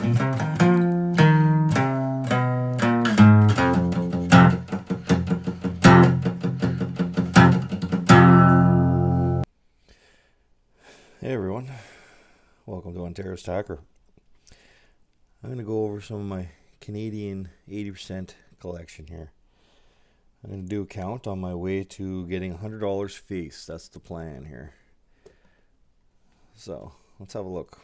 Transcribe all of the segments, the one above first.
Hey everyone, welcome to Ontario's Tacker. I'm going to go over some of my Canadian 80% collection here. I'm going to do a count on my way to getting $100 face. That's the plan here. So let's have a look.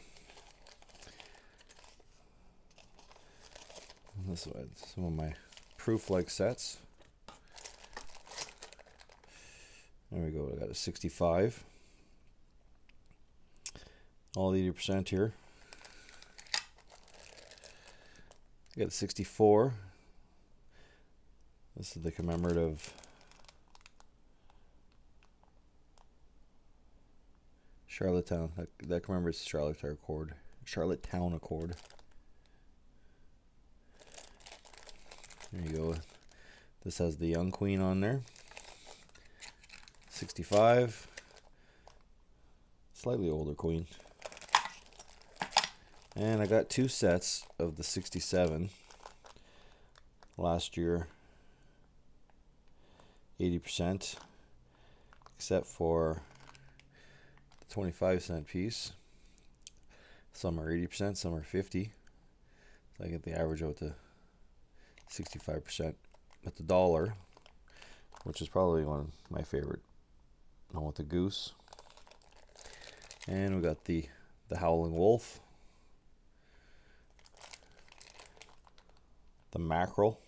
This is some of my proof-like sets. There we go. I got a 65. All 80% here. I got a 64. This is the commemorative Charlottetown. That commemorates the Charlottetown Accord. There you go. This has the young queen on there. 65. Slightly older queen. And I got two sets of the 67 last year, 80%, except for the 25-cent piece. Some are 80%, some are 50%. So I get the average out to 65%. But the dollar, which is probably one of my favorite, I want the goose. And we got the howling wolf. The mackerel,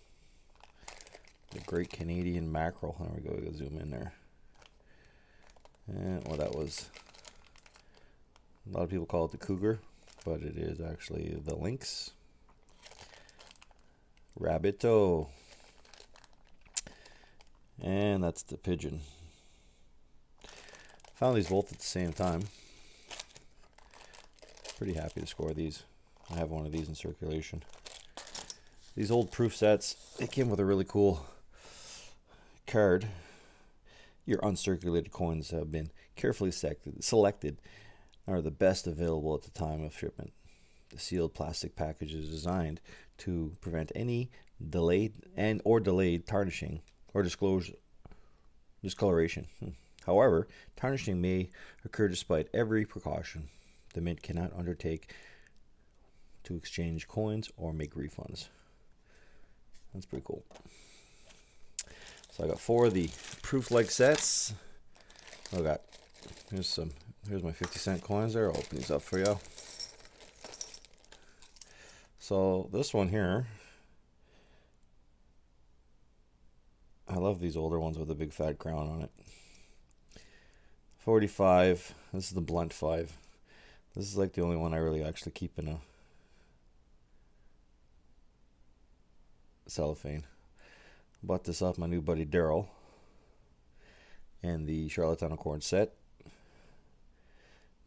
the Great Canadian Mackerel. There we go. We can zoom in there. And well, that was, a lot of people call it the cougar, but it is actually the lynx. Rabbito. And that's the pigeon. Found these both at the same time. Pretty happy to score these. I have one of these in circulation. These old proof sets, they came with a really cool card. Your uncirculated coins have been carefully selected, are the best available at the time of shipment. The sealed plastic package is designed to prevent any delayed tarnishing or discoloration. However, tarnishing may occur despite every precaution. The mint cannot undertake to exchange coins or make refunds. That's pretty cool. So I got 4 of the proof-like sets. Here's my 50-cent coins there. I'll open these up for you. So this one here, I love these older ones with a big fat crown on it. 45. This is the blunt 5. This is like the only one I really actually keep in a cellophane. Bought this off my new buddy Daryl and the Charlottetown Accord set.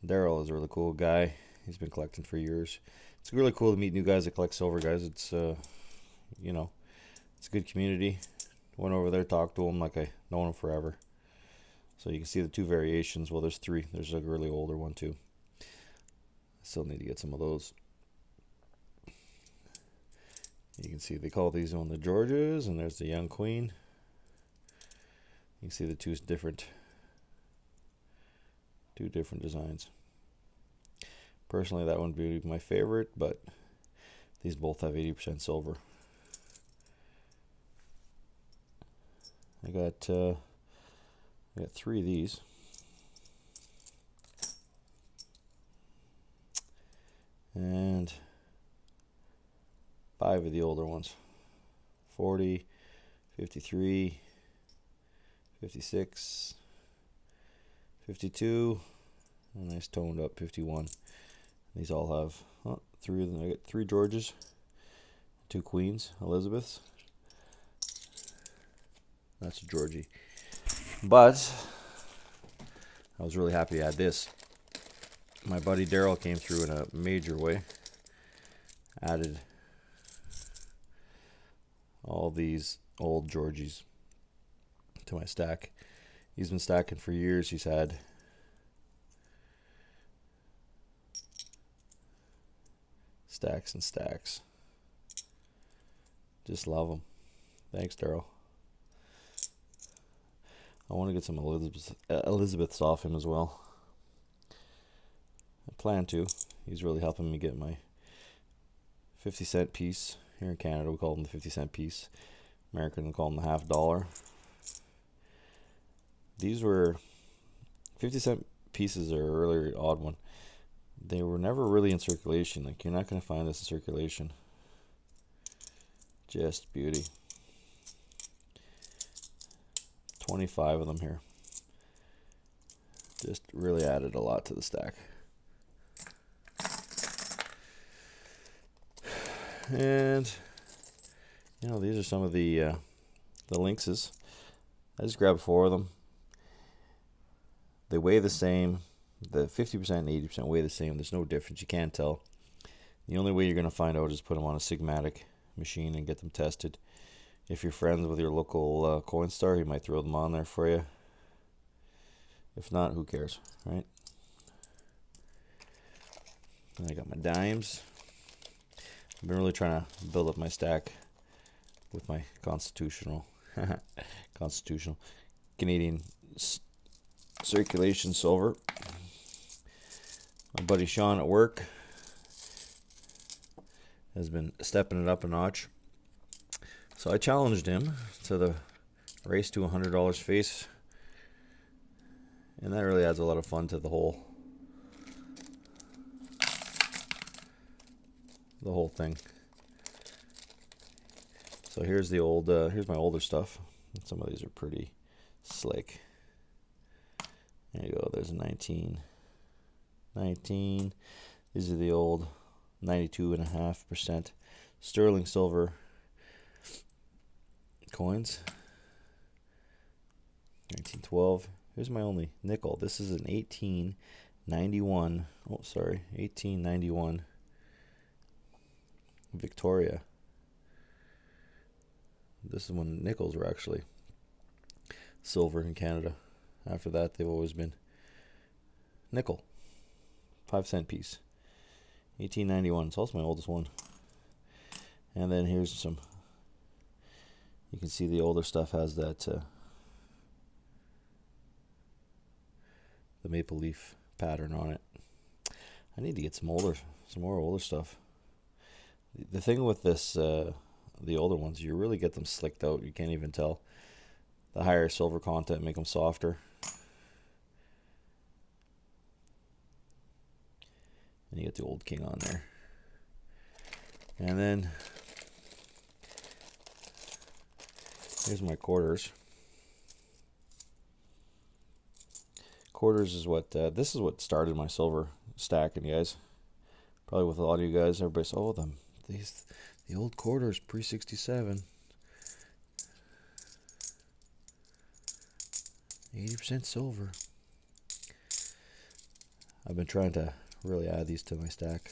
Daryl is a really cool guy. He's been collecting for years. It's really cool to meet new guys that collect silver, guys. It's it's a good community. Went over there, talked to him like I known him forever. So you can see the 2 variations. Well, there's 3. There's a really older one too. Still need to get some of those. You can see they call these on the Georges, and there's the young queen. You can see the two different designs. Personally, that one would be my favorite, but these both have 80% silver. I got 3 of these. And 5 of the older ones. 40, 53, 56, 52, a nice toned up 51. These all have 3 of them. I got 3 Georges, 2 queens, Elizabeths. That's a Georgie. But I was really happy to add this. My buddy Daryl came through in a major way. Added all these old Georgies to my stack. He's been stacking for years. He's had Stacks and stacks. Just love them. Thanks, Daryl. I want to get some Elizabeths off him as well. I plan to. He's really helping me get my 50-cent piece. Here in Canada, we call them the 50-cent piece. American, we call them the $half. These were 50-cent pieces are a really odd one. They were never really in circulation. Like, you're not going to find this in circulation. Just beauty. 25 of them here. Just really added a lot to the stack. And you know, these are some of the lynxes. I just grabbed 4 of them. They weigh the same. The 50% and 80% weigh the same. There's no difference. You can't tell. The only way you're going to find out is put them on a Sigmatic machine and get them tested. If you're friends with your local Coinstar, he might throw them on there for you. If not, who cares, right? And I got my dimes. I've been really trying to build up my stack with my constitutional Canadian circulation silver. My buddy Sean at work has been stepping it up a notch. So I challenged him to the race to $100 face. And that really adds a lot of fun to the whole thing. So here's the old here's my older stuff. Some of these are pretty slick. There you go. There's a 19. These are the old 92.5% sterling silver coins. 1912. Here's my only nickel. This is an 1891. Oh, sorry, 1891 Victoria. This is when nickels were actually silver in Canada. After that, they've always been nickel. 5-cent piece. 1891. So that's my oldest one. And then here's some. You can see the older stuff has that the maple leaf pattern on it. I need to get some more older stuff. The thing with this, the older ones, you really get them slicked out. You can't even tell. The higher silver content make them softer. And you get the old king on there. And then here's my quarters. Quarters is what this is what started my silver stacking, guys. Probably with a lot of you guys, everybody's the old quarters pre-67. 80% silver. I've been trying to really add these to my stack.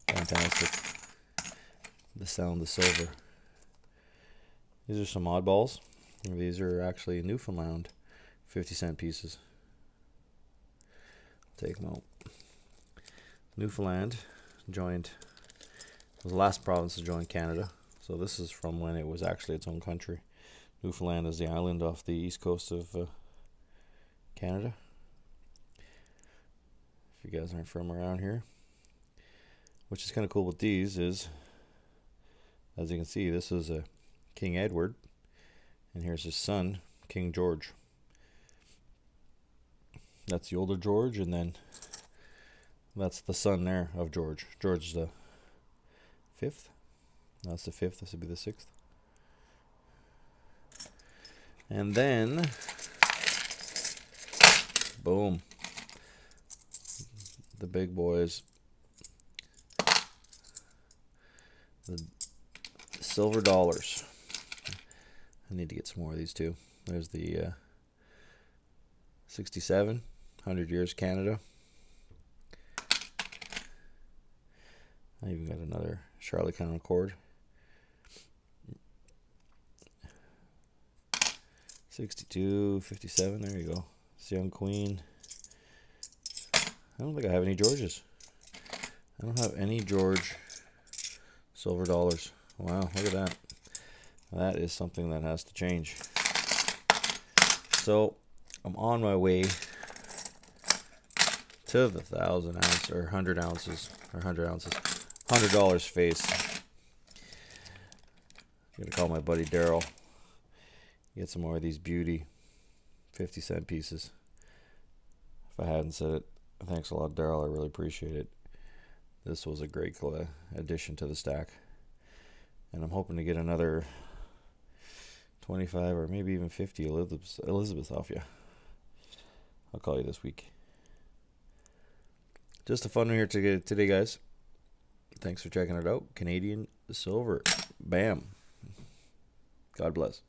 Fantastic. The sound of silver. These are some oddballs. These are actually Newfoundland 50-cent pieces. Take them out. Newfoundland was the last province to join Canada. So this is from when it was actually its own country. Newfoundland is the island off the east coast of Canada. If you guys aren't from around here. Which is kind of cool with these is, as you can see, this is a King Edward. And here's his son, King George. That's the older George, and then that's the son there of George. George is the 5th. That's the 5th. This would be the 6th. And then, boom. The big boys. The silver dollars. I need to get some more of these too. There's the 67, 100 years Canada. I even got another Charlotte County Accord. 62, 57, there you go. It's Young Queen. don't think I have any Georges. I don't have any George silver dollars. Wow, look at that. That is something that has to change. So I'm on my way to the 1,000 ounce or 100 ounces or 100 ounces, $100 face. I'm gonna call my buddy Daryl. Get some more of these beauty 50-cent pieces. If I hadn't said it, thanks a lot, Daryl. I really appreciate it. This was a great addition to the stack, and I'm hoping to get another 25 or maybe even 50 Elizabeth off you. I'll call you this week. Just a fun one here today, guys. Thanks for checking it out. Canadian silver. Bam. God bless.